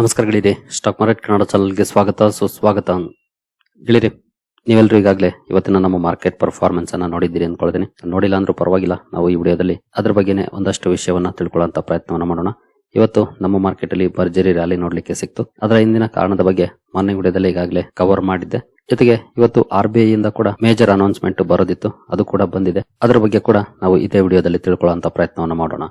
ನಮಸ್ಕಾರ ಗೆಳೆಯರೆ, stock market Kannada ಚಾನಲ್ಗೆ ಸ್ವಾಗತ ಸುಸ್ವಾಗತ. ಗೆಳೆಯರೆ, ನೀವೆಲ್ಲರೂ ಈಗಾಗಲೇ ಇವತ್ತಿನ ನಮ್ಮ ಮಾರ್ಕೆಟ್ ಪರ್ಫಾರ್ಮೆನ್ಸ್ ಅನ್ನ ನೋಡಿದ್ದೀರಿ ಅನ್ಕೊಳ್ತೀನಿ. ನೋಡಿಲ್ಲ ಅಂದ್ರೂ ಪರವಾಗಿಲ್ಲ, ನಾವು ಈ ವಿಡಿಯೋದಲ್ಲಿ ಅದ್ರ ಬಗ್ಗೆನೇ ಒಂದಷ್ಟು ವಿಷಯವನ್ನ ತಿಳ್ಕೊಳ್ಳುವಂತ ಪ್ರಯತ್ನವನ್ನ ಮಾಡೋಣ. ಇವತ್ತು ನಮ್ಮ ಮಾರ್ಕೆಟ್ ಅಲ್ಲಿ ಭರ್ಜರಿ ರ್ಯಾಲಿ ನೋಡ್ಲಿಕ್ಕೆ ಸಿಕ್ತು. ಅದರ ಹಿಂದಿನ ಕಾರಣದ ಬಗ್ಗೆ ಮೊನ್ನೆ ವಿಡಿಯೋದಲ್ಲಿ ಈಗಾಗಲೇ ಕವರ್ ಮಾಡಿದ್ದೆ. ಜೊತೆಗೆ ಇವತ್ತು RBI ಇಂದ ಕೂಡ ಮೇಜರ್ ಅನೌನ್ಸ್ಮೆಂಟ್ ಬರೋದಿತ್ತು, ಅದು ಕೂಡ ಬಂದಿದೆ. ಅದರ ಬಗ್ಗೆ ಕೂಡ ನಾವು ಇದೇ ವಿಡಿಯೋದಲ್ಲಿ ತಿಳ್ಕೊಳ್ಳುವಂತ ಪ್ರಯತ್ನವನ್ನ ಮಾಡೋಣ.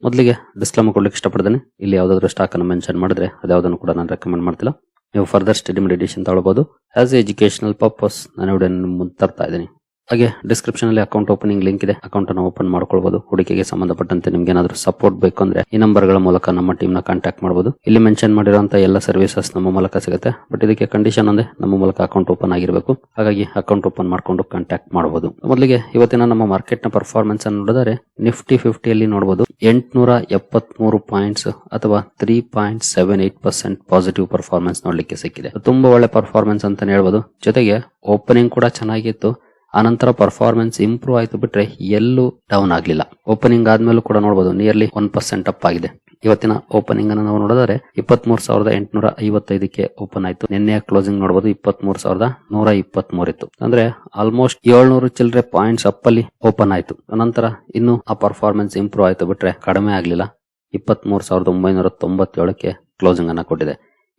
ಮೊದಲಿಗೆ ಡಿಸ್ಕ್ಲೇಮರ್ ಕೊಡ್ಲಿಕ್ಕೆ ಇಷ್ಟಪಡ್ತೇನೆ. ಇಲ್ಲಿ ಯಾವ್ದಾದ್ರು ಸ್ಟಾಕ್ ಅನ್ನು ಮೆನ್ಷನ್ ಮಾಡಿದ್ರೆ ಅದ್ಯಾವುದನ್ನು ಕೂಡ ನಾನು ರೆಕಮೆಂಡ್ ಮಾಡ್ತಿಲ್ಲ. ನೀವು ಫರ್ದರ್ ಸ್ಟಡಿ ಮೆಡಿಟೇಷನ್ ತಗೊಳ್ಬಹುದು. ಆಸ್ ಎ ಎಜುಕೇಶನಲ್ ಪರ್ಪಸ್ ನಾನು ವಿಡಿಯೋ ಮುಂದೆ ತರ್ತಾ ಇದ್ದೀನಿ. ಹಾಗೆ ಡಿಸ್ಕ್ರಿಪ್ಷನ್ ಅಲ್ಲಿ ಅಕೌಂಟ್ ಓಪನಿಂಗ್ ಲಿಂಕ್ ಇದೆ, ಅಕೌಂಟ್ ಅನ್ನು ಓಪನ್ ಮಾಡ್ಕೊಳ್ಬಹುದು. ಹೂಡಿಕೆಗೆ ಸಂಬಂಧಪಟ್ಟಂತೆ ನಿಮ್ಗೆ ಏನಾದ್ರು ಸಪೋರ್ಟ್ ಬೇಕು ಅಂದ್ರೆ ಈ ನಂಬರ್ಗಳ ಮೂಲಕ ನಮ್ಮ ಟೀಮ್ ನ ಕಾಂಟ್ಯಾಕ್ಟ್ ಮಾಡಬಹುದು. ಇಲ್ಲಿ ಮೆನ್ಷನ್ ಮಾಡಿರುವಂತಹ ಎಲ್ಲ ಸರ್ವಿಸಸ್ ನಮ್ಮ ಮೂಲಕ ಸಿಗುತ್ತೆ. ಬಟ್ ಇದಕ್ಕೆ ಕಂಡೀಷನ್ ಒಂದೇ, ನಮ್ಮ ಮೂಲಕ ಅಕೌಂಟ್ ಓಪನ್ ಆಗಿರಬೇಕು. ಹಾಗಾಗಿ ಅಕೌಂಟ್ ಓಪನ್ ಮಾಡ್ಕೊಂಡು ಕಾಂಟ್ಯಾಕ್ಟ್ ಮಾಡಬಹುದು. ಮೊದಲಿಗೆ ಇವತ್ತಿನ ನಮ್ಮ ಮಾರ್ಕೆಟ್ ನ ಪರ್ಫಾರ್ಮೆನ್ಸ್ ಅನ್ನು ನೋಡಿದರೆ ನಿಫ್ಟಿ 50 ಅಲ್ಲಿ ನೋಡಬಹುದು 873 ಪಾಯಿಂಟ್ಸ್ ಅಥವಾ 3.78% ಪಾಸಿಟಿವ್ ಪರ್ಫಾರ್ಮೆನ್ಸ್ ನೋಡ್ಲಿಕ್ಕೆ ಸಿಕ್ಕಿದೆ. ತುಂಬಾ ಒಳ್ಳೆ ಪರ್ಫಾರ್ಮೆನ್ಸ್ ಅಂತಾನೆ ಹೇಳ್ಬೋದು. ಜೊತೆಗೆ ಓಪನಿಂಗ್ ಕೂಡ ಚೆನ್ನಾಗಿತ್ತು. ಆನಂತರ ಪರ್ಫಾರ್ಮೆನ್ಸ್ ಇಂಪ್ರೂವ್ ಆಯ್ತು ಬಿಟ್ರೆ ಎಲ್ಲೂ ಡೌನ್ ಆಗ್ಲಿಲ್ಲ. ಓಪನಿಂಗ್ ಆದ್ಮೇಲೂ ಕೂಡ ನೋಡಬಹುದು ನಿಯರ್ಲಿ 1% ಅಪ್ ಆಗಿದೆ. ಇವತ್ತಿನ ಓಪನಿಂಗ್ ಅನ್ನು ನಾವು ನೋಡಿದರೆ 23,855ಕ್ಕೆ ಓಪನ್ ಆಯ್ತು. ನಿನ್ನೆಯ ಕ್ಲೋಸಿಂಗ್ ನೋಡಬಹುದು 23,123 ಇತ್ತು. ಅಂದ್ರೆ ಆಲ್ಮೋಸ್ಟ್ 700 ಚಿಲ್ಲರೆ ಪಾಯಿಂಟ್ಸ್ ಅಪ್ ಅಲ್ಲಿ ಓಪನ್ ಆಯ್ತು. ನಂತರ ಇನ್ನು ಆ ಪರ್ಫಾರ್ಮೆನ್ಸ್ ಇಂಪ್ರೂವ್ ಆಯ್ತು ಬಿಟ್ರೆ ಕಡಿಮೆ ಆಗ್ಲಿಲ್ಲ. 23,997ಕ್ಕೆ ಕ್ಲೋಸಿಂಗ್ ಅನ್ನ ಕೊಟ್ಟಿದೆ.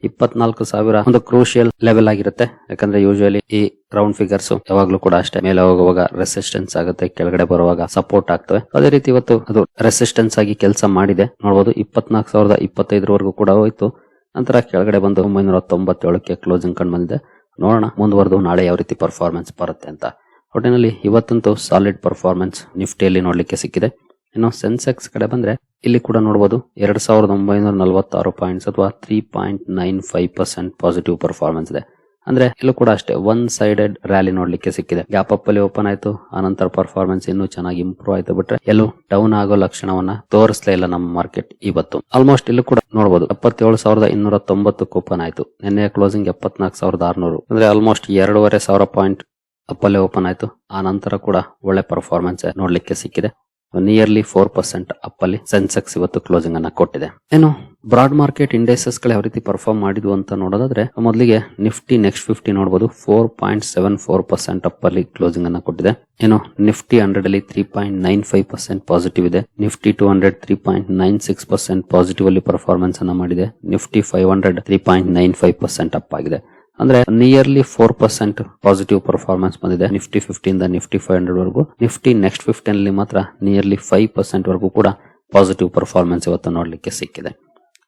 24,000 ಒಂದು ಕ್ರೂಷಿಯಲ್ ಲೆವೆಲ್ ಆಗಿರುತ್ತೆ. ಯಾಕಂದ್ರೆ ಯೂಶುವಲಿ ಈ ರೌಂಡ್ ಫಿಗರ್ಸ್ ಯಾವಾಗ್ಲೂ ಕೂಡ ಅಷ್ಟೇ, ಮೇಲೆ ಹೋಗುವಾಗ ರೆಸಿಸ್ಟೆನ್ಸ್ ಆಗುತ್ತೆ, ಕೆಳಗಡೆ ಬರುವಾಗ ಸಪೋರ್ಟ್ ಆಗ್ತವೆ. ಅದೇ ರೀತಿ ಇವತ್ತು ಅದು ರೆಸಿಸ್ಟೆನ್ಸ್ ಆಗಿ ಕೆಲಸ ಮಾಡಿದೆ. ನೋಡಬಹುದು 24,025 ಕೂಡ ಹೋಯ್ತು. ನಂತರ ಕೆಳಗಡೆ ಬಂದು 997ಕ್ಕೆ ಕ್ಲೋಸಿಂಗ್ ಕಂಡು ಬಂದಿದೆ. ನೋಡೋಣ ಮುಂದುವರೆದು ನಾಳೆ ಯಾವ ರೀತಿ ಪರ್ಫಾರ್ಮೆನ್ಸ್ ಬರುತ್ತೆ ಅಂತ. ಒಟ್ಟಿನಲ್ಲಿ ಇವತ್ತಂತೂ ಸಾಲಿಡ್ ಪರ್ಫಾರ್ಮೆನ್ಸ್ ನಿಫ್ಟಿಯಲ್ಲಿ ನೋಡ್ಲಿಕ್ಕೆ ಸಿಕ್ಕಿದೆ. ಇನ್ನು ಸೆನ್ಸೆಕ್ಸ್ ಕಡೆ ಬಂದ್ರೆ ಇಲ್ಲಿ ಕೂಡ ನೋಡಬಹುದು 2,946 ಪಾಯಿಂಟ್ಸ್ ಅಥವಾ 3.95% ಪಾಸಿಟಿವ್ ಪರ್ಫಾರ್ಮೆನ್ಸ್ ಇದೆ. ಅಂದ್ರೆ ಇಲ್ಲೂ ಕೂಡ ಅಷ್ಟೇ ಒನ್ ಸೈಡೆಡ್ ರ್ಯಾಲಿ ನೋಡ್ಲಿಕ್ಕೆ ಸಿಕ್ಕಿದೆ. ಗ್ಯಾಪ್ ಅಪ್ ಅಲ್ಲಿ ಓಪನ್ ಆಯ್ತು, ಆನಂತರ ಪರ್ಫಾರ್ಮೆನ್ಸ್ ಇನ್ನೂ ಚೆನ್ನಾಗಿ ಇಂಪ್ರೂವ್ ಆಯ್ತು ಬಿಟ್ರೆ ಎಲ್ಲೂ ಡೌನ್ ಆಗೋ ಲಕ್ಷಣವನ್ನ ತೋರಿಸಲೇ ಇಲ್ಲ ನಮ್ಮ ಮಾರ್ಕೆಟ್ ಇವತ್ತು. ಆಲ್ಮೋಸ್ಟ್ ಇಲ್ಲೂ ಕೂಡ ನೋಡಬಹುದು 77,290 ಓಪನ್ ಆಯ್ತು. ನಿನ್ನೆ ಕ್ಲೋಸಿಂಗ್ 74,600, ಅಂದ್ರೆ ಆಲ್ಮೋಸ್ಟ್ 2,500 ಪಾಯಿಂಟ್ ಅಪ್ ಅಲ್ಲಿ ಓಪನ್ ಆಯ್ತು. ಆ ನಂತರ ಕೂಡ ಒಳ್ಳೆ ಪರ್ಫಾರ್ಮೆನ್ಸ್ ನೋಡ್ಲಿಕ್ಕೆ ಸಿಕ್ಕಿದೆ. ನಿಯರ್ಲಿ 4% ಅಪ್ ಅಲ್ಲಿ ಸೆನ್ಸೆಕ್ಸ್ ಇವತ್ತು ಕ್ಲೋಸಿಂಗ್ ಅನ್ನ ಕೊಟ್ಟಿದೆ. ಏನು ಬ್ರಾಡ್ ಮಾರ್ಕೆಟ್ ಇಂಡೈಸಸ್ ಗಳು ಯಾವ ರೀತಿ ಪರ್ಫಾರ್ಮ್ ಮಾಡಿದ್ವು ಅಂತ ನೋಡೋದಾದ್ರೆ ಮೊದಲಿಗೆ ನಿಫ್ಟಿ ನೆಕ್ಸ್ಟ್ 50 ನೋಡಬಹುದು 4.74% ಅಪ್ ಅಲ್ಲಿ ಕ್ಲೋಸಿಂಗ್ ಅನ್ನ ಕೊಟ್ಟಿದೆ. ಏನು ನಿಫ್ಟಿ 100 ಅಲ್ಲಿ 3.95% ಪಾಸಿಟಿವ್ ಇದೆ. ನಿಫ್ಟಿ 200 3.96% ಪಾಸಿಟಿವ್ ಅಲ್ಲಿ ಪರ್ಫಾರ್ಮೆನ್ಸ್ ಅನ್ನ ಮಾಡಿದೆ. ನಿಫ್ಟಿ 500 3.95% ಅಪ್ ಆಗಿದೆ. ಅಂದ್ರೆ ನಿಯರ್ಲಿ 4% ಪಾಸಿಟಿವ್ ಪರ್ಫಾರ್ಮೆನ್ಸ್ ಬಂದಿದೆ ನಿಫ್ಟಿ 50 ಇಂದ ನಿಫ್ಟಿ 500 ವರೆಗೂ. ನಿಫ್ಟಿ ನೆಕ್ಸ್ಟ್ 50 ಅಲ್ಲಿ ಮಾತ್ರ ನಿಯರ್ಲಿ 5% ವರೆಗೂ ಕೂಡ ಪಾಸಿಟಿವ್ ಪರ್ಫಾರ್ಮೆನ್ಸ್ ಇವತ್ತು ನೋಡ್ಲಿಕ್ಕೆ ಸಿಕ್ಕಿದೆ.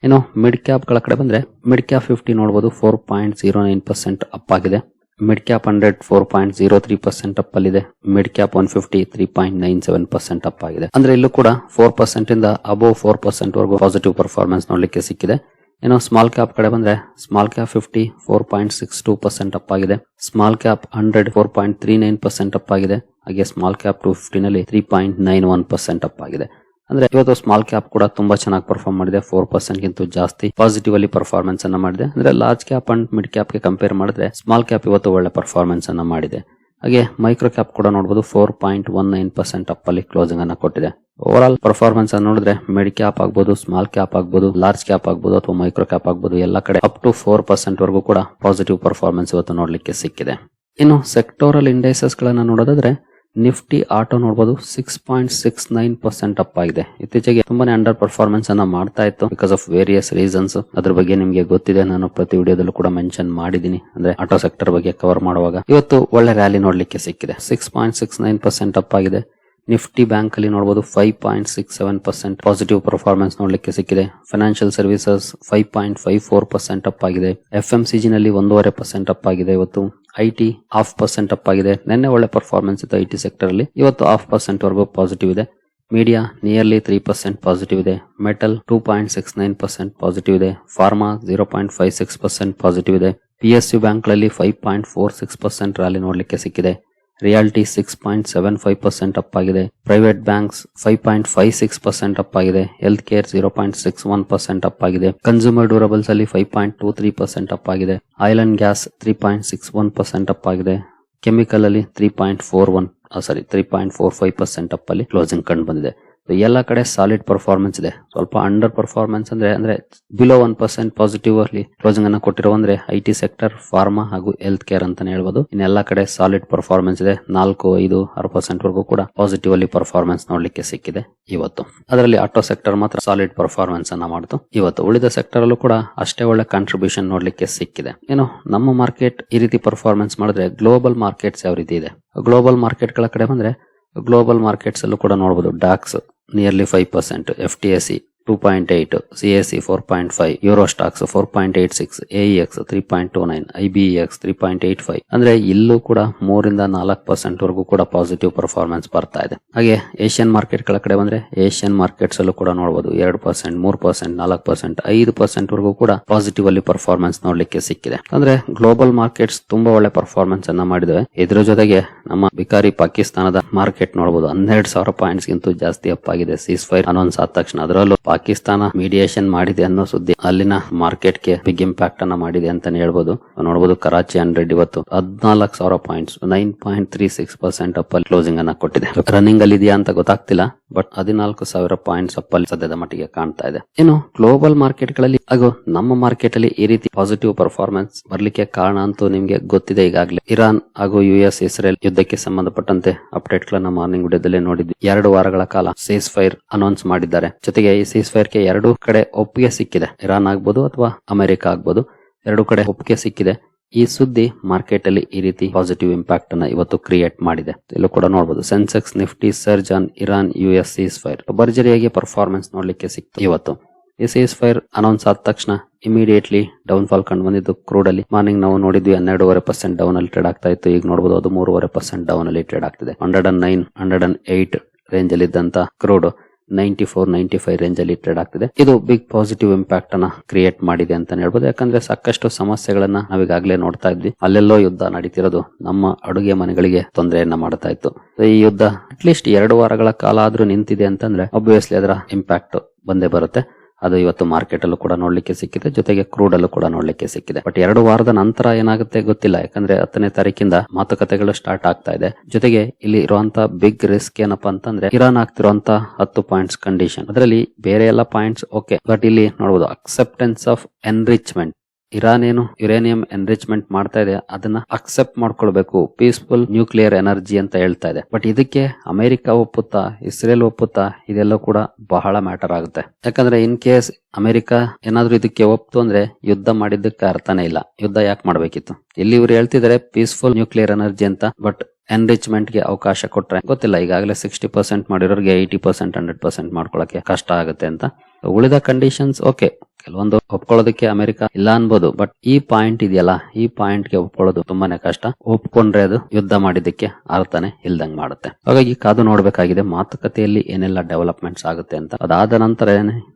ಇನ್ನು ಮಿಡ್ ಕ್ಯಾಪ್ ಗಳ ಕಡೆ ಬಂದ್ರೆ ಮಿಡ್ ಕ್ಯಾಪ್ 50 ನೋಡಬಹುದು 4.09% ಅಪ್ ಆಗಿದೆ. ಮಿಡ್ ಕ್ಯಾಪ್ 100 4.03% ಅಪ್ ಅಲ್ಲಿದೆ. ಮಿಡ್ ಕ್ಯಾಪ್ 150 3.97% ಅಪ್ ಆಗಿದೆ. ಅಂದ್ರೆ ಇಲ್ಲೂ ಕೂಡ 4% ಇಂದ ಅಬೋವ್ 4% ವರೆಗೂ ಪಾಸಿಟಿವ್ ಪರ್ಫಾರ್ಮೆನ್ಸ್ ನೋಡ್ಲಿಕ್ಕೆ ಸಿಕ್ಕಿದೆ. ಇನ್ನು ಸ್ಮಾಲ್ ಕ್ಯಾಪ್ ಕಡೆ ಬಂದ್ರೆ ಸ್ಮಾಲ್ ಕ್ಯಾಪ್ 50 4.62% ಅಪ್ ಆಗಿದೆ. ಸ್ಮಾಲ್ ಕ್ಯಾಪ್ 100 4.39% ಅಪ್ ಆಗಿದೆ. ಹಾಗೆ ಸ್ಮಾಲ್ ಕ್ಯಾಪ್ 250 ನಲ್ಲಿ 3.91% ಅಪ್ ಆಗಿದೆ. ಅಂದ್ರೆ ಇವತ್ತು ಸ್ಮಾಲ್ ಕ್ಯಾಪ್ ಕೂಡ ತುಂಬಾ ಚೆನ್ನಾಗಿ ಪರ್ಫಾರ್ಮ್ ಮಾಡಿದೆ. 4% ಗಿಂತ ಜಾಸ್ತಿ ಪಾಸಿಟಿವ್ ಅಲ್ಲಿ ಪರ್ಫಾರ್ಮೆನ್ಸ್ ಅನ್ನ ಮಾಡಿದೆ. ಅಂದ್ರೆ large cap and mid cap ಗೆ ಕಂಪೇರ್ ಮಾಡಿದ್ರೆ ಸ್ಮಾಲ್ ಕ್ಯಾಪ್ ಇವತ್ತು ಒಳ್ಳೆ ಪರ್ಫಾರ್ಮೆನ್ಸ್ ಅನ್ನ ಮಾಡಿದೆ. ಹಾಗೆ ಮೈಕ್ರೋ ಕ್ಯಾಪ್ ಕೂಡ ನೋಡಬಹುದು 4.19% ಅಪ್ ಅಲ್ಲಿ ಕ್ಲೋಸಿಂಗ್ ಅನ್ನ ಕೊಟ್ಟಿದೆ. ಓವರ್ ಆಲ್ ಪರ್ಫಾರ್ಮೆನ್ಸ್ ಅನ್ನು ನೋಡಿದ್ರೆ ಮಿಡ್ ಕ್ಯಾಪ್ ಆಗ್ಬಹುದು, ಸ್ಮಾಲ್ ಕ್ಯಾಪ್ ಆಗ್ಬಹುದು, ಲಾರ್ಜ್ ಕ್ಯಾಪ್ ಆಗ್ಬಹುದು ಅಥವಾ ಮೈಕ್ರೋ ಕ್ಯಾಪ್ ಆಗ್ಬಹುದು, ಎಲ್ಲ ಕಡೆ ಅಪ್ ಟು 4% ವರೆಗೂ ಕೂಡ ಪಾಸಿಟಿವ್ ಪರ್ಫಾರ್ಮೆನ್ಸ್ ಇವತ್ತು ನೋಡ್ಲಿಕ್ಕೆ ಸಿಕ್ಕಿದೆ. ಇನ್ನು ಸೆಕ್ಟೋರಲ್ ಇಂಡೈಸಸ್ ಗಳನ್ನ ನೋಡೋದಾದ್ರೆ ನಿಫ್ಟಿ ಆಟೋ ನೋಡಬಹುದು 6.69% ಅಪ್ ಆಗಿದೆ. ಇತ್ತೀಚೆಗೆ ತುಂಬಾನೇ ಅಂಡರ್ ಪರ್ಫಾರ್ಮೆನ್ಸ್ ಅನ್ನ ಮಾಡ್ತಾ ಇತ್ತು ಬಿಕಾಸ್ ಆಫ್ ವೇರಿಯಸ್ ರೀಸನ್ಸ್. ಅದ್ರ ಬಗ್ಗೆ ನಿಮ್ಗೆ ಗೊತ್ತಿದೆ, ನಾನು ಪ್ರತಿ ವಿಡಿಯೋದಲ್ಲೂ ಕೂಡ ಮೆನ್ಷನ್ ಮಾಡಿದೀನಿ. ಅಂದ್ರೆ ಆಟೋ ಸೆಕ್ಟರ್ ಬಗ್ಗೆ ಕವರ್ ಮಾಡುವಾಗ ಇವತ್ತು ಒಳ್ಳೆ ರ್ಯಾಲಿ ನೋಡ್ಲಿಕ್ಕೆ ಸಿಕ್ಕಿದೆ. 6.69% ಅಪ್ ಆಗಿದೆ. ನಿಫ್ಟಿ ಬ್ಯಾಂಕ್ ಅಲ್ಲಿ ನೋಡಬಹುದು 5.67% ಪಾಸಿಟಿವ್ ಪರ್ಫಾರ್ಮೆನ್ಸ್ ನೋಡ್ಲಿಕ್ಕೆ ಸಿಕ್ಕಿದೆ. ಫೈನಾನ್ಷಿಯಲ್ ಸರ್ವಿಸಸ್ 5.54% ಅಪ್ ಆಗಿದೆ. FMCG ನಲ್ಲಿ 1.5% ಅಪ್ ಆಗಿದೆ. ಇವತ್ತು IT 0.5% ಅಪ್ ಆಗಿದೆ. ನಿನ್ನೆ ಒಳ್ಳೆ ಪರ್ಫಾರ್ಮೆನ್ಸ್ ಇತ್ತು IT ಸೆಕ್ಟರ್ ಅಲ್ಲಿ, ಇವತ್ತು 0.5% ವರೆಗೂ ಪಾಸಿಟಿವ್ ಇದೆ. ಮೀಡಿಯಾ ನಿಯರ್ಲಿ 3% ಪಾಸಿಟಿವ್ ಇದೆ. ಮೆಟಲ್ 2.69% ಪಾಸಿಟಿವ್ ಇದೆ. ಫಾರ್ಮಾ 0.56% ಪಾಸಿಟಿವ್ ಇದೆ. PSU ಬ್ಯಾಂಕ್ ಗಳಲ್ಲಿ 5.46% ರ್ಯಾಲಿ ನೋಡ್ಲಿಕ್ಕೆ ಸಿಕ್ಕಿದೆ. ರಿಯಾಲಿಟಿ 6.75% ಅಪ್ ಆಗಿದೆ. ಪ್ರೈವೇಟ್ ಬ್ಯಾಂಕ್ಸ್ 5.56% ಅಪ್ ಆಗಿದೆ. ಹೆಲ್ತ್ ಕೇರ್ 0.61% ಅಪ್ ಆಗಿದೆ. ಕನ್ಸ್ಯೂಮರ್ ಡ್ಯೂರಬಲ್ಸ್ ಅಲ್ಲಿ 5.23% ಅಪ್ ಆಗಿದೆ. ಆಯಿಲ್ ಅಂಡ್ ಗ್ಯಾಸ್ 3.61% ಅಪ್ ಆಗಿದೆ. ಕೆಮಿಕಲ್ ಅಲ್ಲಿ 3.45% ಅಪ್ ಅಲ್ಲಿ ಕ್ಲೋಸಿಂಗ್ ಕಂಡು ಬಂದಿದೆ. ಎಲ್ಲ ಕಡೆ ಸಾಲಿಡ್ ಪರ್ಫಾರ್ಮೆನ್ಸ್ ಇದೆ. ಸ್ವಲ್ಪ ಅಂಡರ್ ಪರ್ಫಾರ್ಮೆನ್ಸ್ ಅಂದ್ರೆ ಬಿಲೋ 1% ಪಾಸಿಟಿವ್ ಅಲ್ಲಿ ಕ್ಲೋಸಿಂಗ್ ಅನ್ನ ಕೊಟ್ಟಿರೋ ಅಂದ್ರೆ ಐಟಿ ಸೆಕ್ಟರ್, ಫಾರ್ಮಾ ಹಾಗೂ ಹೆಲ್ತ್ ಕೇರ್ ಅಂತಾನೆ ಹೇಳ್ಬೋದು. ಇನ್ನೆಲ್ಲ ಕಡೆ ಸಾಲಿಡ್ ಪರ್ಫಾರ್ಮೆನ್ಸ್ ಇದೆ. 4-5-6% ವರೆಗೂ ಕೂಡ ಪಾಸಿಟಿವ್ ಅಲ್ಲಿ ಪರ್ಫಾರ್ಮೆನ್ಸ್ ನೋಡ್ಲಿಕ್ಕೆ ಸಿಕ್ಕಿದೆ ಇವತ್ತು. ಅದರಲ್ಲಿ ಆಟೋ ಸೆಕ್ಟರ್ ಮಾತ್ರ ಸಾಲಿಡ್ ಪರ್ಫಾರ್ಮೆನ್ಸ್ ಅನ್ನ ಮಾಡಿತು ಇವತ್ತು. ಉಳಿದ ಸೆಕ್ಟರ್ ಅಲ್ಲೂ ಕೂಡ ಅಷ್ಟೇ ಒಳ್ಳೆ ಕಾಂಟ್ರಿಬ್ಯೂಷನ್ ನೋಡ್ಲಿಕ್ಕೆ ಸಿಕ್ಕಿದೆ. ಏನು ನಮ್ಮ ಮಾರ್ಕೆಟ್ ಈ ರೀತಿ ಪರ್ಫಾರ್ಮೆನ್ಸ್ ಮಾಡಿದ್ರೆ ಗ್ಲೋಬಲ್ ಮಾರ್ಕೆಟ್ಸ್ ಯಾವ ರೀತಿ ಇದೆ? ಗ್ಲೋಬಲ್ ಮಾರ್ಕೆಟ್ ಗಳ ಕಡೆ ಬಂದ್ರೆ ಗ್ಲೋಬಲ್ ಮಾರ್ಕೆಟ್ಸ್ ಅಲ್ಲೂ ಕೂಡ ನೋಡಬಹುದು. DAX nearly 5%, FTSE 2.8, CAC 4.5, Euro Stoxx 4.86, AEX 3.29, IBEX 3.85. ಅಂದ್ರೆ ಇಲ್ಲೂ ಕೂಡ 3-4% ವರೆಗೂ ಕೂಡ ಪಾಸಿಟಿವ್ ಪರ್ಫಾರ್ಮೆನ್ಸ್ ಬರ್ತಾ ಇದೆ. ಹಾಗೆ ಏಷ್ಯನ್ ಮಾರ್ಕೆಟ್ ಗಳ ಕಡೆ ಬಂದ್ರೆ ಏಷ್ಯನ್ ಮಾರ್ಕೆಟ್ಸ್ ಅಲ್ಲೂ ಕೂಡ ನೋಡಬಹುದು 2%, 3%, 4%, 5% ವರೆಗೂ ಕೂಡ ಪಾಸಿಟಿವ್ ಅಲ್ಲಿ ಪರ್ಫಾರ್ಮೆನ್ಸ್ ನೋಡ್ಲಿಕ್ಕೆ ಸಿಕ್ಕಿದೆ. ಅಂದ್ರೆ ಗ್ಲೋಬಲ್ ಮಾರ್ಕೆಟ್ಸ್ ತುಂಬಾ ಒಳ್ಳೆ ಪರ್ಫಾರ್ಮೆನ್ಸ್ ಅನ್ನ ಮಾಡಿದವೆ. ಇದ್ರ ಜೊತೆಗೆ ನಮ್ಮ ಬಿಕಾರಿ ಪಾಕಿಸ್ತಾನದ ಮಾರ್ಕೆಟ್ ನೋಡಬಹುದು 12,000 ಪಾಯಿಂಟ್ಸ್ ಗಿಂತ ಜಾಸ್ತಿ ಅಪ್ ಆಗಿದೆ ಸೀಸ್ ಫೈರ್ ಅನೌನ್ಸ್ ಆದ ತಕ್ಷಣ. ಅದರಲ್ಲೂ ಪಾಕಿಸ್ತಾನ ಮೀಡಿಯೇಷನ್ ಮಾಡಿದೆ ಅನ್ನೋ ಸುದ್ದಿ ಅಲ್ಲಿನ ಮಾರ್ಕೆಟ್ ಗೆ ಬಿಗ್ ಇಂಪ್ಯಾಕ್ಟ್ ಅನ್ನ ಮಾಡಿದೆ ಅಂತಾನೆ ಹೇಳ್ಬೋದು. ನೋಡಬಹುದು ಕರಾಚಿ 100 ಇವತ್ತು 14,000 ಪಾಯಿಂಟ್ಸ್ 9.36% ಅಪ್ ಅಲ್ಲಿ ಕ್ಲೋಸಿಂಗ್ ಅನ್ನ ಕೊಟ್ಟಿದೆ. ರನ್ನಿಂಗ್ ಅಲ್ಲಿ ಇದೆಯಾ ಅಂತ ಗೊತ್ತಾಗ್ತಿಲ್ಲ, ಬಟ್ 14,000 ಪಾಯಿಂಟ್ಸ್ ಅಪ್ ಅಲ್ಲಿ ಸದ್ಯದ ಮಟ್ಟಿಗೆ ಕಾಣ್ತಾ ಇದೆ. ಇನ್ನು ಗ್ಲೋಬಲ್ ಮಾರ್ಕೆಟ್ ಗಳಲ್ಲಿ ಹಾಗೂ ನಮ್ಮ ಮಾರ್ಕೆಟ್ ಅಲ್ಲಿ ಈ ರೀತಿ ಪಾಸಿಟಿವ್ ಪರ್ಫಾರ್ಮೆನ್ಸ್ ಬರ್ಲಿಕ್ಕೆ ಕಾರಣ ಅಂತೂ ನಿಮ್ಗೆ ಗೊತ್ತಿದೆ ಈಗಾಗಲೇ. ಇರಾನ್ ಹಾಗೂ US ಇಸ್ರೇಲ್ ಯುದ್ಧಕ್ಕೆ ಸಂಬಂಧಪಟ್ಟಂತೆ ಅಪ್ಡೇಟ್ ಗಳನ್ನ ಮಾರ್ನಿಂಗ್ ವಿಡಿಯೋದಲ್ಲೇ ನೋಡಿದ್ವಿ. 2 ವಾರಗಳ ಕಾಲ ಸೀಸ್ ಫೈರ್ ಅನೌನ್ಸ್ ಮಾಡಿದ್ದಾರೆ. ಜೊತೆಗೆ ಈ ಸೀಸ್ ಫೈರ್ ಗೆ 2 ಕಡೆ ಒಪ್ಪಿಗೆ ಸಿಕ್ಕಿದೆ. ಇರಾನ್ ಆಗ್ಬೋದು ಅಥವಾ ಅಮೆರಿಕ ಆಗ್ಬೋದು, 2 ಕಡೆ ಒಪ್ಪಿಗೆ ಸಿಕ್ಕಿದೆ. ಈ ಸುದ್ದಿ ಮಾರ್ಕೆಟ್ ಅಲ್ಲಿ ಈ ರೀತಿ ಪಾಸಿಟಿವ್ ಇಂಪ್ಯಾಕ್ಟ್ ಅನ್ನ ಇವತ್ತು ಕ್ರಿಯೇಟ್ ಮಾಡಿದೆ. ಇಲ್ಲೂ ಕೂಡ ನೋಡಬಹುದು Sensex Nifty surge on Iran US ceasefire ಭರ್ಜರಿಯಾಗಿ ಪರ್ಫಾರ್ಮೆನ್ಸ್ ನೋಡ್ಲಿಕ್ಕೆ ಸಿಕ್ತು ಇವತ್ತು. ಈ ಸೀಸ್ ಫೈರ್ ಅನೌನ್ಸ್ ಆದ ತಕ್ಷಣ ಇಮಿಡಿಯೇಟ್ಲಿ ಡೌನ್ ಫಾಲ್ ಕಂಡು ಬಂದಿದ್ದು ಕ್ರೂಡ್ ಅಲ್ಲಿ. ಮಾರ್ನಿಂಗ್ ನಾವು ನೋಡಿದ್ವಿ 12.5% ಡೌನ್ ಅಲ್ಲಿ ಟ್ರೇಡ್ ಆಗ್ತಾ ಇತ್ತು. ಈಗ ನೋಡಬಹುದು ಅದು 3.5% ಡೌನ್ ಅಲ್ಲಿ ಟ್ರೇಡ್ ಆಗ್ತಿದೆ. 109, 108 ರೇಂಜ್ ಅಲ್ಲಿ ಇದ್ದಂತ ಕ್ರೂಡ್ 94, 95 ರೇಂಜ್ ಅಲ್ಲಿ ಟ್ರೇಡ್ ಆಗ್ತಿದೆ. ಇದು ಬಿಗ್ ಪಾಸಿಟಿವ್ ಇಂಪ್ಯಾಕ್ಟ್ ಅನ್ನ ಕ್ರಿಯೇಟ್ ಮಾಡಿದೆ ಅಂತ ಹೇಳ್ಬೋದು. ಯಾಕಂದ್ರೆ ಸಾಕಷ್ಟು ಸಮಸ್ಯೆಗಳನ್ನ ನಾವೀಗಾಗಲೇ ನೋಡ್ತಾ ಇದ್ವಿ. ಅಲ್ಲೆಲ್ಲೋ ಯುದ್ಧ ನಡೀತಿರೋದು ನಮ್ಮ ಅಡುಗೆ ಮನೆಗಳಿಗೆ ತೊಂದರೆಯನ್ನ ಮಾಡ್ತಾ ಇತ್ತು. ಈ ಯುದ್ಧ ಅಟ್ಲೀಸ್ಟ್ 2 ವಾರಗಳ ಕಾಲ ಆದ್ರೂ ನಿಂತಿದೆ ಅಂತಂದ್ರೆ ಆಬ್ವಿಯಸ್ಲಿ ಅದರ ಇಂಪ್ಯಾಕ್ಟ್ ಬಂದೇ ಬರುತ್ತೆ. ಅದು ಇವತ್ತು ಮಾರ್ಕೆಟ್ ಅಲ್ಲೂ ಕೂಡ ನೋಡ್ಲಿಕ್ಕೆ ಸಿಕ್ಕಿದೆ, ಜೊತೆಗೆ ಕ್ರೂಡ್ ಅಲ್ಲೂ ಕೂಡ ನೋಡ್ಲಿಕ್ಕೆ ಸಿಕ್ಕಿದೆ. ಬಟ್ 2 ವಾರದ ನಂತರ ಏನಾಗುತ್ತೆ ಗೊತ್ತಿಲ್ಲ. ಯಾಕಂದ್ರೆ 10ನೇ ತಾರೀಕಿಂದ ಮಾತುಕತೆಗಳು ಸ್ಟಾರ್ಟ್ ಆಗ್ತಾ ಇದೆ. ಜೊತೆಗೆ ಇಲ್ಲಿ ಇರುವಂತ ಬಿಗ್ ರಿಸ್ಕ್ ಏನಪ್ಪಾ ಅಂತಂದ್ರೆ ಇರಾನ್ ಆಗ್ತಿರುವಂತ 10 ಪಾಯಿಂಟ್ಸ್ ಕಂಡೀಷನ್. ಅದರಲ್ಲಿ ಬೇರೆ ಎಲ್ಲ ಪಾಯಿಂಟ್ಸ್ ಓಕೆ, ಬಟ್ ಇಲ್ಲಿ ನೋಡಬಹುದು ಅಕ್ಸೆಪ್ಟೆನ್ಸ್ ಆಫ್ ಎನ್ರಿಚ್ಮೆಂಟ್. ಇರಾನ್ ಏನು ಯುರೇನಿಯಂ ಎನ್ರಿಚ್ಮೆಂಟ್ ಮಾಡ್ತಾ ಇದೆ ಅದನ್ನ ಅಕ್ಸೆಪ್ಟ್ ಮಾಡ್ಕೊಳ್ಬೇಕು, ಪೀಸ್ಫುಲ್ ನ್ಯೂಕ್ಲಿಯರ್ ಎನರ್ಜಿ ಅಂತ ಹೇಳ್ತಾ ಇದೆ. ಬಟ್ ಇದಕ್ಕೆ ಅಮೆರಿಕ ಒಪ್ಪುತ್ತಾ, ಇಸ್ರೇಲ್ ಒಪ್ಪುತ್ತಾ, ಇದೆಲ್ಲ ಕೂಡ ಬಹಳ ಮ್ಯಾಟರ್ ಆಗುತ್ತೆ. ಯಾಕಂದ್ರೆ ಇನ್ ಕೇಸ್ ಅಮೆರಿಕ ಏನಾದ್ರೂ ಇದಕ್ಕೆ ಒಪ್ತು ಅಂದ್ರೆ ಯುದ್ಧ ಮಾಡಿದ್ದಕ್ಕೆ ಅರ್ಥನೇ ಇಲ್ಲ. ಯುದ್ಧ ಯಾಕೆ ಮಾಡ್ಬೇಕಿತ್ತು? ಇಲ್ಲಿ ಇವ್ರು ಹೇಳ್ತಿದ್ದಾರೆ ಪೀಸ್ಫುಲ್ ನ್ಯೂಕ್ಲಿಯರ್ ಎನರ್ಜಿ ಅಂತ, ಬಟ್ ಎನ್ರಿಚ್ಮೆಂಟ್ ಗೆ ಅವಕಾಶ ಕೊಟ್ರೆ ಗೊತ್ತಿಲ್ಲ. ಈಗಾಗಲೇ 60% ಮಾಡಿರೋರಿಗೆ 80%, 100% ಮಾಡ್ಕೊಳಕ್ಕೆ ಕಷ್ಟ ಆಗುತ್ತೆ ಅಂತ. ಉಳಿದ ಕಂಡೀಷನ್ಸ್ ಓಕೆ, ಕೆಲವೊಂದು ಒಪ್ಕೊಳ್ಳೋದಕ್ಕೆ ಅಮೆರಿಕ ಇಲ್ಲ ಅನ್ಬೋದು. ಬಟ್ ಈ ಪಾಯಿಂಟ್ ಇದೆಯಲ್ಲ, ಈ ಪಾಯಿಂಟ್ ಗೆ ಒಪ್ಕೊಳ್ಳೋದು ತುಂಬಾನೇ ಕಷ್ಟ. ಒಪ್ಕೊಂಡ್ರೆ ಅದು ಯುದ್ಧ ಮಾಡಿದ್ದಕ್ಕೆ ಅರ್ಥನೇ ಇಲ್ದಂಗ್ ಮಾಡುತ್ತೆ. ಹಾಗಾಗಿ ಕಾದು ನೋಡ್ಬೇಕಾಗಿದೆ ಮಾತುಕತೆಯಲ್ಲಿ ಏನೆಲ್ಲ ಡೆವಲಪ್ಮೆಂಟ್ಸ್ ಆಗುತ್ತೆ ಅಂತ. ಅದಾದ ನಂತರ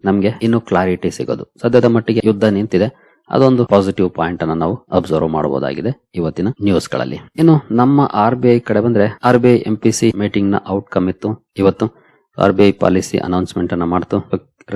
ನಮ್ಗೆ ಇನ್ನು ಕ್ಲಾರಿಟಿ ಸಿಗೋದು. ಸದ್ಯದ ಮಟ್ಟಿಗೆ ಯುದ್ಧ ನಿಂತಿದೆ, ಅದೊಂದು ಪಾಸಿಟಿವ್ ಪಾಯಿಂಟ್ ಅನ್ನ ನಾವು ಅಬ್ಸರ್ವ್ ಮಾಡಬಹುದಾಗಿದೆ ಇವತ್ತಿನ ನ್ಯೂಸ್ ಗಳಲ್ಲಿ. ಇನ್ನು ನಮ್ಮ RBI ಕಡೆ ಬಂದ್ರೆ RBI MPC ಮೀಟಿಂಗ್ ನ ಔಟ್ಕಮ್ ಇತ್ತು ಇವತ್ತು. RBI ಪಾಲಿಸಿ ಅನೌನ್ಸ್ಮೆಂಟ್ ಅನ್ನ ಮಾಡ್ತು.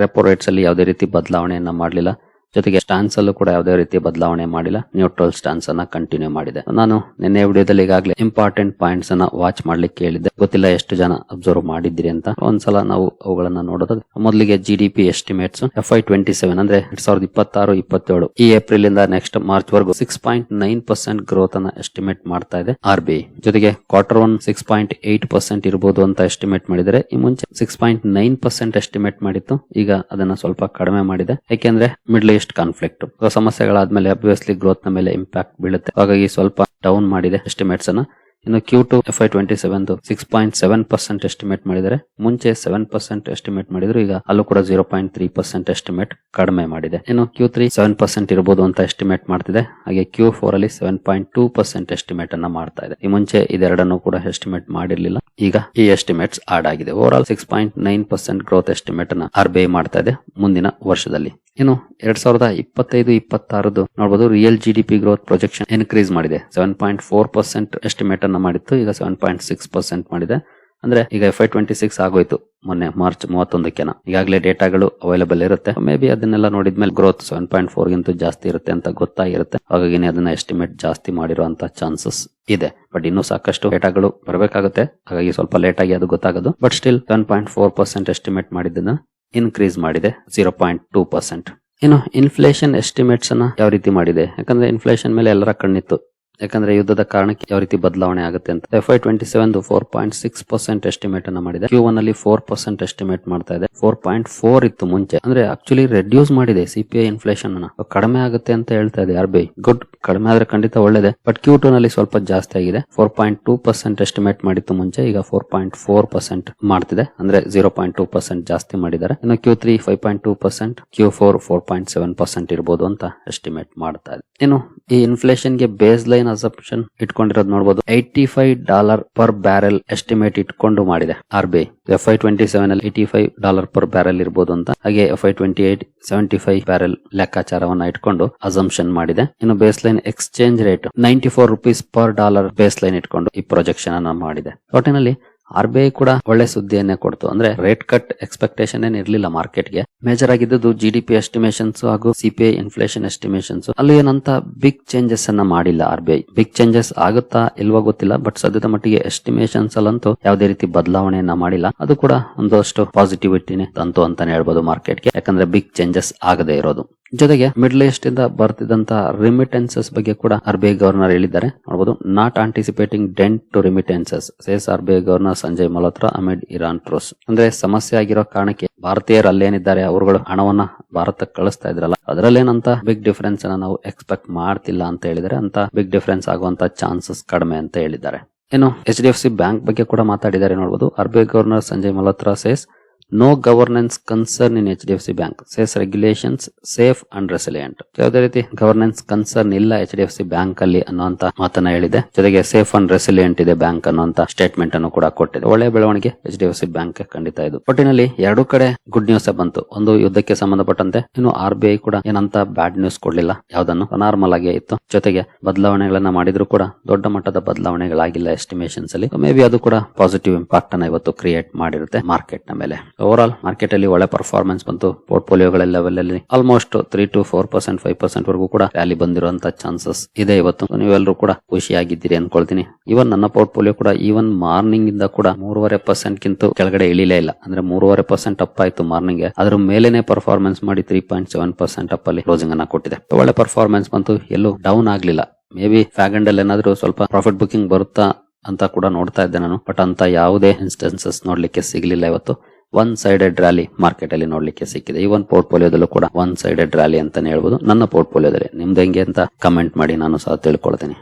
ರೆಪೋ ರೇಟ್ಸ್ ಅಲ್ಲಿ ಯಾವುದೇ ರೀತಿ ಬದಲಾವಣೆಯನ್ನ ಮಾಡಲಿಲ್ಲ. ಜೊತೆಗೆ ಸ್ಟಾನ್ಸ್ ಅಲ್ಲೂ ಕೂಡ ಯಾವುದೇ ರೀತಿ ಬದಲಾವಣೆ ಮಾಡಿಲ್ಲ. ನ್ಯೂಟ್ರಲ್ ಸ್ಟಾನ್ಸ್ ಅನ್ನ ಕಂಟಿನ್ಯೂ ಮಾಡಿದೆ. ನಾನು ನಿನ್ನೆ ವಿಡಿಯೋದಲ್ಲಿ ಈಗಾಗಲೇ ಇಂಪಾರ್ಟೆಂಟ್ ಪಾಯಿಂಟ್ಸ್ ಅನ್ನ ವಾಚ್ ಮಾಡ್ಲಿಕ್ಕೆ ಹೇಳಿದ್ದೆ. ಗೊತ್ತಿಲ್ಲ ಎಷ್ಟು ಜನ ಅಬ್ಸರ್ವ್ ಮಾಡಿದ್ದೀರಿ ಅಂತ. ಒಂದ್ಸಲ ನಾವು ಅವುಗಳನ್ನ ನೋಡೋದು. ಮೊದಲಿಗೆ GDP ಎಸ್ಟಿಮೇಟ್ಸ್ FY27 ಅಂದ್ರೆ 2026-27 ಈ ಏಪ್ರಿಲ್ ಇಂದ ನೆಕ್ಸ್ಟ್ ಮಾರ್ಚ್ ವರೆಗೂ 6.9% ಗ್ರೋತ್ ಅನ್ನ ಎಸ್ಟಿಮೇಟ್ ಮಾಡ್ತಾ ಇದೆ RBI. ಜೊತೆಗೆ Q1 6.8% ಇರಬಹುದು ಅಂತ ಎಸ್ಟಿಮೇಟ್ ಮಾಡಿದರೆ. ಈ ಮುಂಚೆ 6.9% ಎಸ್ಟಿಮೇಟ್ ಮಾಡಿತ್ತು. ಈಗ ಅದನ್ನ ಸ್ವಲ್ಪ ಕಡಿಮೆ ಮಾಡಿದೆ. ಯಾಕೆಂದ್ರೆ ಮಿಡ್ಲ್ ಈಸ್ಟ್ ಕಾನ್ಫ್ಲಿಕ್ಟ್ ಸಮಸ್ಯೆಗಳಾದ್ಮೇಲೆ ಅಬ್ವಿಯಸ್ಲಿ ಗ್ರೋತ್ ನ ಮೇಲೆ ಇಂಪ್ಯಾಕ್ಟ್ ಬೀಳುತ್ತೆ. ಹಾಗಾಗಿ ಸ್ವಲ್ಪ ಡೌನ್ ಮಾಡಿದೆ ಎಸ್ಟಿಮೇಟ್ಸ್ ಅನ್ನ. ಇನ್ನು Q2 FY27 6.7% ಎಸ್ಟಿಮೇಟ್ ಮಾಡಿದರೆ. ಮುಂಚೆ 7% ಎಸ್ಟಿಮೇಟ್ ಮಾಡಿದ್ರು, ಈಗ ಅಲ್ಲೂ ಕೂಡ 0.3% ಎಸ್ಟಿಮೇಟ್ ಕಡಿಮೆ ಮಾಡಿದೆ. ಇನ್ನು Q3 7% ಇರಬಹುದು ಅಂತ ಎಸ್ಟಿಮೇಟ್ ಮಾಡ್ತಿದೆ. ಹಾಗೆ Q4 ಅಲ್ಲಿ 7.2% ಎಸ್ಟಿಮೇಟ್ ಅನ್ನ ಮಾಡ್ತಾ ಇದೆ. ಈ ಮುಂಚೆ ಇದೆರಡನ್ನು ಕೂಡ ಎಸ್ಟಿಮೇಟ್ ಮಾಡಿರ್ಲಿಲ್ಲ, ಈಗ ಈ ಎಸ್ಟಿಮೇಟ್ಸ್ ಆಡ್ ಆಗಿದೆ. ಓವರ್ ಆಲ್ 6.9% ಗ್ರೋತ್ ಎಸ್ಟಿಮೇಟ್ ಅನ್ನ RBI ಮಾಡ್ತಾ ಇದೆ ಮುಂದಿನ ವರ್ಷದಲ್ಲಿ. ಇನ್ನು 2025-26 ನೋಡಬಹುದು real GDP growth projection increase ಮಾಡಿದೆ. 7.4% ಎಸ್ಟಿಮೇಟ್ ಅನ್ನ ಮಾಡಿತ್ತು, ಈಗ 7.6% ಮಾಡಿದೆ. ಅಂದ್ರೆ ಈಗ FY26 ಆಗೋಯ್ತು ಮೊನ್ನೆ ಮಾರ್ಚ್ 31 ಈಗಾಗಲೇ ಡೇಟಾಗಳು ಅವೈಲೇಬಲ್ ಇರುತ್ತೆ. ಮೇ ಬಿ ಅದನ್ನೆಲ್ಲ ನೋಡಿದ್ಮೇಲೆ ಗ್ರೋತ್ 7.4 ಗಿಂತ ಜಾಸ್ತಿ ಇರುತ್ತೆ ಅಂತ ಗೊತ್ತಾಗಿರುತ್ತೆ. ಹಾಗಾಗಿ ಅದನ್ನ ಎಸ್ಟಿಮೇಟ್ ಜಾಸ್ತಿ ಮಾಡಿರುವಂತ ಚಾನ್ಸಸ್ ಇದೆ. ಬಟ್ ಇನ್ನೂ ಸಾಕಷ್ಟು ಡೇಟಾಗಳು ಬರಬೇಕಾಗುತ್ತೆ, ಹಾಗಾಗಿ ಸ್ವಲ್ಪ ಲೇಟ್ ಆಗಿ ಅದು ಗೊತ್ತಾಗೋದು. ಬಟ್ ಸ್ಟಿಲ್ 7.4% ಎಸ್ಟಿಮೇಟ್ ಮಾಡಿದ್ದನ್ನ ಇನ್ಕ್ರೀಸ್ ಮಾಡಿದೆ 0.2%. ಇನ್ನು ಇನ್ಫ್ಲೇಷನ್ ಎಸ್ಟಿಮೇಟ್ಸ್ ಅನ್ನ ಯಾವ ರೀತಿ ಮಾಡಿದೆ, ಯಾಕಂದ್ರೆ ಇನ್ಫ್ಲೇಷನ್ ಮೇಲೆ ಎಲ್ಲರ ಕಣ್ಣಿತ್ತು. ಯಾಕಂದ್ರೆ ಯುದ್ಧದ ಕಾರಣಕ್ಕೆ ಯಾವ ರೀತಿ ಬದಲಾವಣೆ ಆಗುತ್ತೆ ಅಂತ. FY27 4.6% ಎಸ್ಟಿಮೇಟ್ ಅನ್ನ ಮಾಡಿದೆ. Q1 ಅಲ್ಲಿ 4% ಎಸ್ಟಿಮೇಟ್ ಮಾಡ್ತಾ ಇದೆ. 4.4 ಇತ್ತು ಮುಂಚೆ. ಅಂದ್ರೆ ಆಕ್ಚುಲಿ ರೆಡ್ಯೂಸ್ ಮಾಡಿದೆ CPI ಇನ್ಫ್ಲೇಷನ್ ಅನ್ನ. ಕಡಿಮೆ ಆಗುತ್ತೆ ಅಂತ ಹೇಳ್ತಾ ಇದೆ RBI. ಗುಡ್, ಕಡಿಮೆ ಆದ್ರೆ ಖಂಡಿತ ಒಳ್ಳೇದೆ. ಬಟ್ Q2 ನಲ್ಲಿ ಸ್ವಲ್ಪ ಜಾಸ್ತಿ ಆಗಿದೆ. 4.2% ಎಸ್ಟಿಮೇಟ್ ಮಾಡಿತ್ತು ಮುಂಚೆ, ಈಗ 4.4% ಮಾಡ್ತಿದೆ. ಅಂದ್ರೆ 0.2% ಜಾಸ್ತಿ ಮಾಡಿದ್ದಾರೆ. ಇನ್ನು Q3 5.2%, Q4 4.7% ಇರಬಹುದು ಅಂತ ಎಸ್ಟಿಮೇಟ್ ಮಾಡ್ತಾ ಇದೆ. ಇನ್ನು ಈ ಇನ್ಫ್ಲೇಷನ್ ಗೆ ಬೇಸ್ ಲೈನ್ ಅಸಂಪ್ಷನ್ ಇಟ್ಕೊಂಡಿರೋದು ನೋಡಬಹುದು. $85 ಪರ್ ಬ್ಯಾರೆಲ್ ಎಸ್ಟಿಮೇಟ್ ಇಟ್ಕೊಂಡು ಮಾಡಿದೆ RBI. FY27 ಅಲ್ಲಿ $85 ಪರ್ ಬ್ಯಾರೆಲ್ ಇರಬಹುದು ಅಂತ. ಹಾಗೆ FY28 $75 ಬ್ಯಾರೆಲ್ ಲೆಕ್ಕಾಚಾರವನ್ನ ಇಟ್ಕೊಂಡು ಅಸಂಪ್ಷನ್ ಮಾಡಿದೆ. ಇನ್ನು base line exchange rate $94 per dollar base line ಇಟ್ಕೊಂಡು ಈ ಪ್ರೊಜೆಕ್ಷನ್ ಅನ್ನ ಮಾಡಿದೆ. ಒಟ್ಟಿನಲ್ಲಿ RBI ಕೂಡ ಒಳ್ಳೆ ಸುದ್ದಿಯನ್ನೇ ಕೊಡ್ತು. ಅಂದ್ರೆ ರೇಟ್ ಕಟ್ ಎಕ್ಸ್ಪೆಕ್ಟೇಷನ್ ಏನ್ ಇರ್ಲಿಲ್ಲ ಮಾರ್ಕೆಟ್ಗೆ. ಮೇಜರ್ ಆಗಿದ್ದು GDP ಎಸ್ಟಿಮೇಷನ್ಸ್ ಹಾಗೂ CPI ಇನ್ಫ್ಲೇಷನ್ ಎಸ್ಟಿಮೇಷನ್ಸ್. ಅಲ್ಲಿ ಏನಂತ ಬಿಗ್ ಚೇಂಜಸ್ ಅನ್ನ ಮಾಡಿಲ್ಲ RBI. ಬಿಗ್ ಚೇಂಜಸ್ ಆಗುತ್ತಾ ಇಲ್ವಾ ಗೊತ್ತಿಲ್ಲ, ಬಟ್ ಸದ್ಯದ ಮಟ್ಟಿಗೆ ಎಸ್ಟಿಮೇಷನ್ಸ್ ಅಲ್ಲಂತೂ ಯಾವುದೇ ರೀತಿ ಬದಲಾವಣೆಯನ್ನ ಮಾಡಿಲ್ಲ. ಅದು ಕೂಡ ಒಂದಷ್ಟು ಪಾಸಿಟಿವಿಟಿನೇ ತಂತು ಅಂತಾನೆ ಹೇಳ್ಬೋದು ಮಾರ್ಕೆಟ್ಗೆ, ಯಾಕಂದ್ರೆ ಬಿಗ್ ಚೇಂಜಸ್ ಆಗದೆ ಇರೋದು. ಜೊತೆಗೆ ಮಿಡ್ಲ್ ಈಸ್ಟ್ ಇಂದ ಬರ್ತಿದ್ದಂತ ರಿಮಿಟೆನ್ಸಸ್ ಬಗ್ಗೆ ಕೂಡ RBI ಗವರ್ನರ್ ಹೇಳಿದ್ದಾರೆ ನೋಡಬಹುದು. Not anticipating dent to remittances says RBI governor Sanjay Malhotra amid Iran truce. ಅಂದ್ರೆ ಸಮಸ್ಯೆ ಆಗಿರೋ ಕಾರಣಕ್ಕೆ ಭಾರತೀಯರು ಅಲ್ಲೇನಿದ್ದಾರೆ ಅವರುಗಳು ಹಣವನ್ನ ಭಾರತಕ್ಕೆ ಕಳಿಸ್ತಾ ಇದ್ರಲ್ಲ, ಅದರಲ್ಲೇನಂತ ಬಿಗ್ ಡಿಫರೆನ್ಸ್ ಅನ್ನ ನಾವು ಎಕ್ಸ್ಪೆಕ್ಟ್ ಮಾಡ್ತಿಲ್ಲ ಅಂತ ಹೇಳಿದರೆ, ಅಂತ ಬಿಗ್ ಡಿಫರೆನ್ಸ್ ಆಗುವಂತ ಚಾನ್ಸಸ್ ಕಡಿಮೆ ಅಂತ ಹೇಳಿದ್ದಾರೆ. ಇನ್ನು HDFC ಬ್ಯಾಂಕ್ ಬಗ್ಗೆ ಕೂಡ ಮಾತಾಡಿದ್ದಾರೆ ನೋಡಬಹುದು. RBI governor Sanjay Malhotra says no governance concern in HDFC Bank, says regulations safe and resilient. ಯಾವುದೇ ರೀತಿ ಗವರ್ನೆನ್ಸ್ ಕನ್ಸರ್ನ್ ಇಲ್ಲ HDFC ಬ್ಯಾಂಕ್ ಅಲ್ಲಿ ಅನ್ನುವಂತ ಮಾತನ್ನ ಹೇಳಿದೆ. ಜೊತೆಗೆ ಸೇಫ್ ಅಂಡ್ ರೆಸಿಲಿಯಂಟ್ ಇದೆ ಬ್ಯಾಂಕ್ ಅನ್ನುವಂತ ಸ್ಟೇಟ್ಮೆಂಟ್ ಅನ್ನು ಕೂಡ ಕೊಟ್ಟಿದೆ. ಒಳ್ಳೆಯ ಬೆಳವಣಿಗೆ HDFC ಬ್ಯಾಂಕ್ ಖಂಡಿತ ಇದು. ಒಟ್ಟಿನಲ್ಲಿ ಎರಡು ಕಡೆ ಗುಡ್ ನ್ಯೂಸ್ ಬಂತು. ಒಂದು ಯುದ್ಧಕ್ಕೆ ಸಂಬಂಧಪಟ್ಟಂತೆ, ಇನ್ನು RBI ಕೂಡ ಏನಂತ ಬ್ಯಾಡ್ ನ್ಯೂಸ್ ಕೊಡ್ಲಿಲ್ಲ, ಯಾವ್ದನ್ನು ನಾರ್ಮಲ್ ಆಗೇ ಇತ್ತು. ಜೊತೆಗೆ ಬದಲಾವಣೆಗಳನ್ನ ಮಾಡಿದ್ರು ಕೂಡ ದೊಡ್ಡ ಮಟ್ಟದ ಬದಲಾವಣೆಗಳಾಗಿಲ್ಲ ಎಸ್ಟಿಮೇಷನ್ಸ್ ಅಲ್ಲಿ. ಮೇ ಬಿ ಅದು ಕೂಡ ಪಾಸಿಟಿವ್ ಇಂಪ್ಯಾಕ್ಟ್ ಅನ್ನ ಇವತ್ತು ಕ್ರಿಯೇಟ್ ಮಾಡಿರುತ್ತೆ ಮಾರ್ಕೆಟ್ ನ ಮೇಲೆ. ಓವರ್ ಆಲ್ ಮಾರ್ಕೆಟ್ ಅಲ್ಲಿ ಒಳ್ಳೆ ಪರ್ಫಾರ್ಮೆನ್ಸ್ ಬಂತು. ಪೋರ್ಟ್ಫೋಲಿಯೋಗಳ ಲೆವೆಲ್ ಅಲ್ಲಿ ಆಲ್ಮೋಸ್ಟ್ 3 to 4%, 5% ವರೆಗೂ ಕೂಡ ರ್ಯಾಲಿ ಬಂದಿರುವಂತ ಚಾನ್ಸಸ್ ಇದೆ ಇವತ್ತು. ನೀವೆಲ್ಲರೂ ಕೂಡ ಖುಷಿಯಾಗಿದ್ದೀರಿ ಅನ್ಕೊಳ್ತೀನಿ. ಇವನ್ ನನ್ನ ಪೋರ್ಟ್ಫೋಲಿಯೋ ಕೂಡ ಈವನ್ ಮಾರ್ನಿಂಗ್ ಇಂದ ಕೂಡ 3.5% ಗಿಂತ ಕೆಳಗಡೆ ಇಳಿಲೇ ಇಲ್ಲ. ಅಂದ್ರೆ 3.5% ಅಪ್ ಆಯ್ತು ಮಾರ್ನಿಂಗ್. ಅದ್ರ ಮೇಲೆನೆ ಪರ್ಫಾರ್ಮೆನ್ಸ್ ಮಾಡಿ 3.7% ಅಪ್ ಅಲ್ಲಿ ಕ್ಲೋಸಿಂಗ್ ಅನ್ನ ಕೊಟ್ಟಿದೆ. ಒಳ್ಳೆ ಪರ್ಫಾರ್ಮೆನ್ಸ್ ಬಂತು, ಎಲ್ಲೂ ಡೌನ್ ಆಗ್ಲಿಲ್ಲ. ಮೇ ಬಿ ಫ್ಯಾಗಂಡಲ್ ಏನಾದ್ರೂ ಸ್ವಲ್ಪ ಪ್ರಾಫಿಟ್ ಬುಕಿಂಗ್ ಬರುತ್ತಾ ಅಂತ ಕೂಡ ನೋಡ್ತಾ ಇದ್ದೆ ನಾನು, ಬಟ್ ಅಂತ ಯಾವುದೇ ಇನ್ಸ್ಟೆನ್ಸಸ್ ನೋಡ್ಲಿಕ್ಕೆ ಸಿಗ್ಲಿಲ್ಲ ಇವತ್ತು. ಒನ್ ಸೈಡೆಡ್ ರ್ಯಾಲಿ ಮಾರ್ಕೆಟ್ ಅಲ್ಲಿ ನೋಡ್ಲಿಕ್ಕೆ ಸಿಕ್ಕಿದೆ. ಈವನ್ ಪೋರ್ಟ್ಫೋಲಿಯೋದಲ್ಲೂ ಕೂಡ ಒನ್ ಸೈಡೆಡ್ ರ್ಯಾಲಿ ಅಂತಾನೆ ಹೇಳ್ಬೋದು. ನನ್ನ ಪೋರ್ಟ್ಫೋಲಿಯೋದಲ್ಲಿ ನಿಮ್ದು ಹೆಂಗೆ ಅಂತ ಕಮೆಂಟ್ ಮಾಡಿ, ನಾನು ಸಹ ತಿಳ್ಕೊಳ್ತೀನಿ.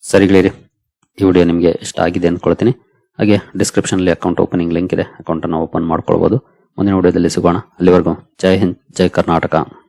ಸರಿಗಳಿರಿ, ಈ ವಿಡಿಯೋ ನಿಮ್ಗೆ ಇಷ್ಟ ಆಗಿದೆ ಅನ್ಕೊಳ್ತೀನಿ. ಹಾಗೆ ಡಿಸ್ಕ್ರಿಪ್ಷನ್ ಅಲ್ಲಿ ಅಕೌಂಟ್ ಓಪನಿಂಗ್ ಲಿಂಕ್ ಇದೆ, ಅಕೌಂಟ್ ಅನ್ನು ಓಪನ್ ಮಾಡ್ಕೊಳ್ಬಹುದು. ಮುಂದಿನ ವಿಡಿಯೋದಲ್ಲಿ ಸಿಗೋಣ. ಅಲ್ಲಿವರೆಗೂ ಜೈ ಹಿಂದ್, ಜೈ ಕರ್ನಾಟಕ.